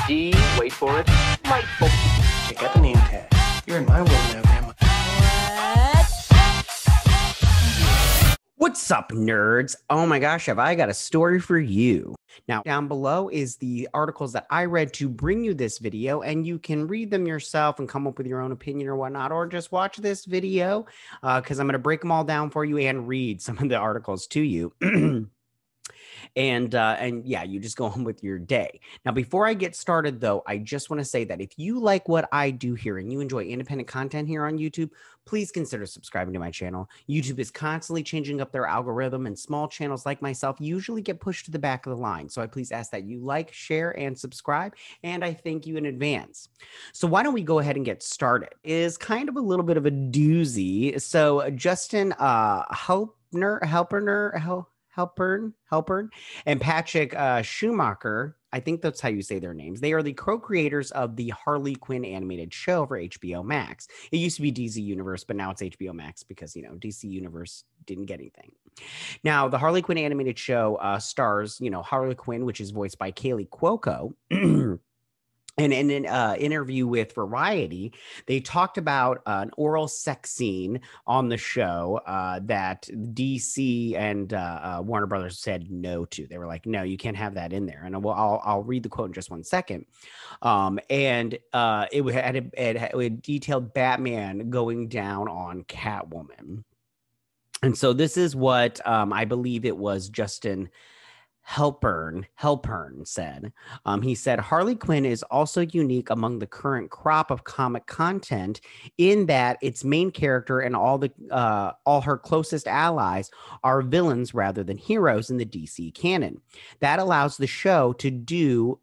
D, wait for it, delightful. Check out the name tag. You're in my world now, Grandma. What's up, nerds? Oh my gosh, have I got a story for you. Now, down below is the articles that I read to bring you this video, and you can read them yourself and come up with your own opinion or whatnot, or just watch this video because I'm going to break them all down for you and read some of the articles to you. And yeah, you just go home with your day. Now, before I get started, though, I just want to say that if you like what I do here and you enjoy independent content here on YouTube, please consider subscribing to my channel. YouTube is constantly changing up their algorithm, and small channels like myself usually get pushed to the back of the line. So I please ask that you like, share, and subscribe, and I thank you in advance. So why don't we go ahead and get started? It is kind of a little bit of a doozy. So Justin Halpern and Patrick Schumacher, I think that's how you say their names. They are the co-creators of the Harley Quinn animated show for HBO Max. It used to be DC Universe, but now it's HBO Max because, you know, DC Universe didn't get anything. Now, the Harley Quinn animated show stars, you know, Harley Quinn, which is voiced by Kaylee Cuoco. And in an interview with Variety, they talked about an oral sex scene on the show that DC and Warner Brothers said no to. They were like, no, you can't have that in there. And I'll read the quote in just one second. It detailed Batman going down on Catwoman. And so this is what I believe it was Justin Halpern said. He said, Harley Quinn is also unique among the current crop of comic content in that its main character and all her closest allies are villains rather than heroes in the DC canon. That allows the show to do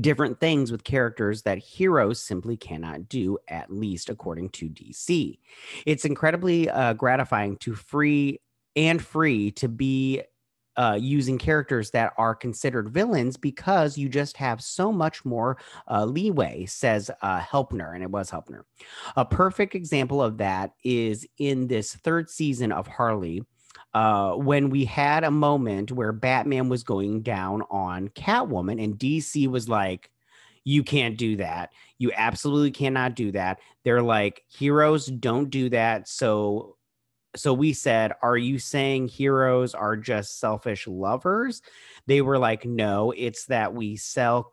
different things with characters that heroes simply cannot do, at least according to DC. It's incredibly gratifying to free to be using characters that are considered villains because you just have so much more leeway, says Helpner, and it was Helpner. A perfect example of that is in this third season of Harley, when we had a moment where Batman was going down on Catwoman and DC was like, you can't do that. You absolutely cannot do that. They're like, heroes don't do that. So we said, are you saying heroes are just selfish lovers? They were like, no, it's that we sell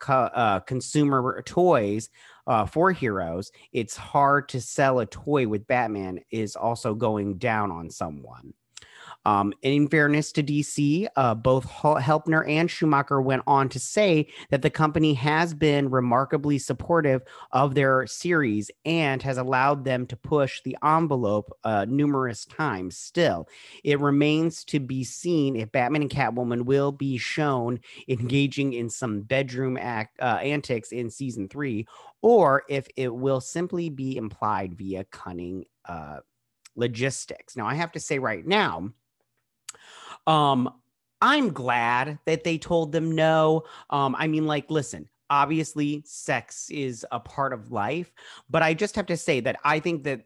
consumer toys for heroes. It's hard to sell a toy with Batman is also going down on someone. In fairness to DC, both Helpner and Schumacher went on to say that the company has been remarkably supportive of their series and has allowed them to push the envelope numerous times. Still, it remains to be seen if Batman and Catwoman will be shown engaging in some bedroom antics in season 3, or if it will simply be implied via cunning logistics. Now, I have to say right now, I'm glad that they told them no. I mean, like, listen, obviously sex is a part of life, but I just have to say that I think that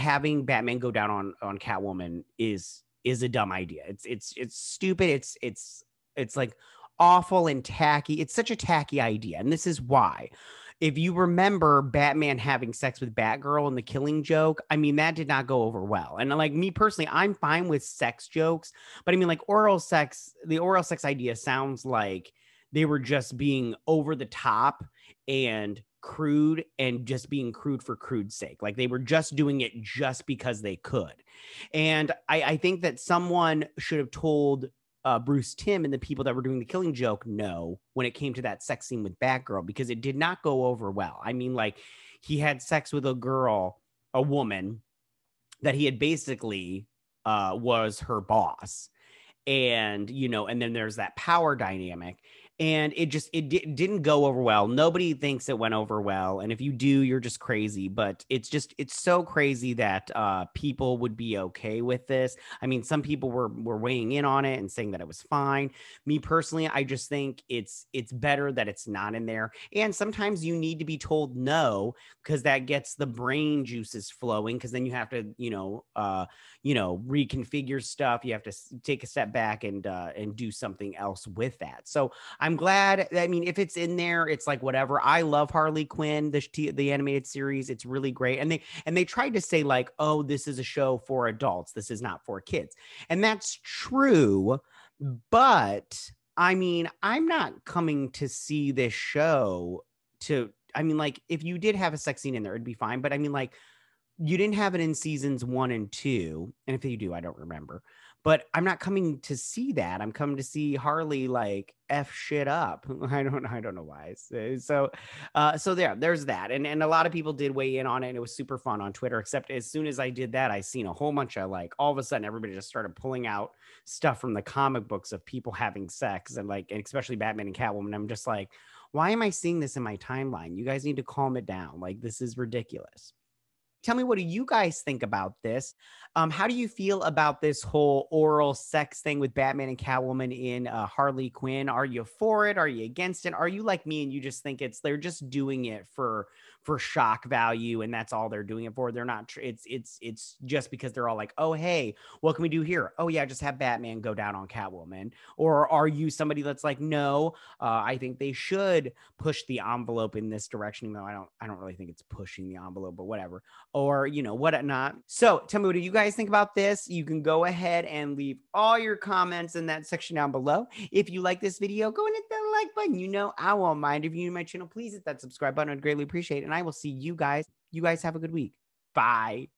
having Batman go down on Catwoman is a dumb idea. It's stupid. It's like awful and tacky. It's such a tacky idea. And this is why. If you remember Batman having sex with Batgirl and the Killing Joke, I mean, that did not go over well. And like me personally, I'm fine with sex jokes, but I mean, like the oral sex idea sounds like they were just being over the top and crude and just being crude for crude's sake. Like they were just doing it just because they could. And I think that someone should have told Bruce Timm and the people that were doing the Killing Joke no when it came to that sex scene with Batgirl, because it did not go over well. I mean, like he had sex with a woman that he had basically was her boss. And, you know, and then there's that power dynamic. And it didn't go over well. Nobody thinks it went over well. And if you do, you're just crazy. But it's so crazy that people would be okay with this. I mean, some people were weighing in on it and saying that it was fine. Me personally, I just think it's better that it's not in there. And sometimes you need to be told no, because that gets the brain juices flowing, because then you have to, reconfigure stuff. You have to take a step back and do something else with that. So I'm glad. I mean, if it's in there, it's like whatever. I love Harley Quinn, the animated series. It's really great. And they tried to say like, oh, this is a show for adults. This is not for kids. And that's true. But I mean, I'm not coming to see this show I mean, like, if you did have a sex scene in there, it'd be fine. But I mean, like, you didn't have it in seasons 1 and 2. And if you do, I don't remember. But I'm not coming to see that. I'm coming to see Harley like F shit up. I don't know why. So there's that. And a lot of people did weigh in on it, and it was super fun on Twitter, except as soon as I did that, I seen a whole bunch of like, all of a sudden everybody just started pulling out stuff from the comic books of people having sex, and especially Batman and Catwoman. I'm just like, why am I seeing this in my timeline? You guys need to calm it down. Like, this is ridiculous. Tell me, what do you guys think about this? How do you feel about this whole oral sex thing with Batman and Catwoman in Harley Quinn? Are you for it? Are you against it? Are you like me and you just think they're just doing it for shock value, and that's all they're doing it for? They're not. It's just because they're all like, oh hey, what can we do here? Oh yeah, just have Batman go down on Catwoman. Or are you somebody that's like, no, I think they should push the envelope in this direction, even though I don't really think it's pushing the envelope, but whatever. Or, you know, whatnot. So tell me, what do you guys think about this? You can go ahead and leave all your comments in that section down below. If you like this video, go and hit that like button. You know, I won't mind. If you're new to my channel, please hit that subscribe button. I'd greatly appreciate it. And I will see you guys. You guys have a good week. Bye.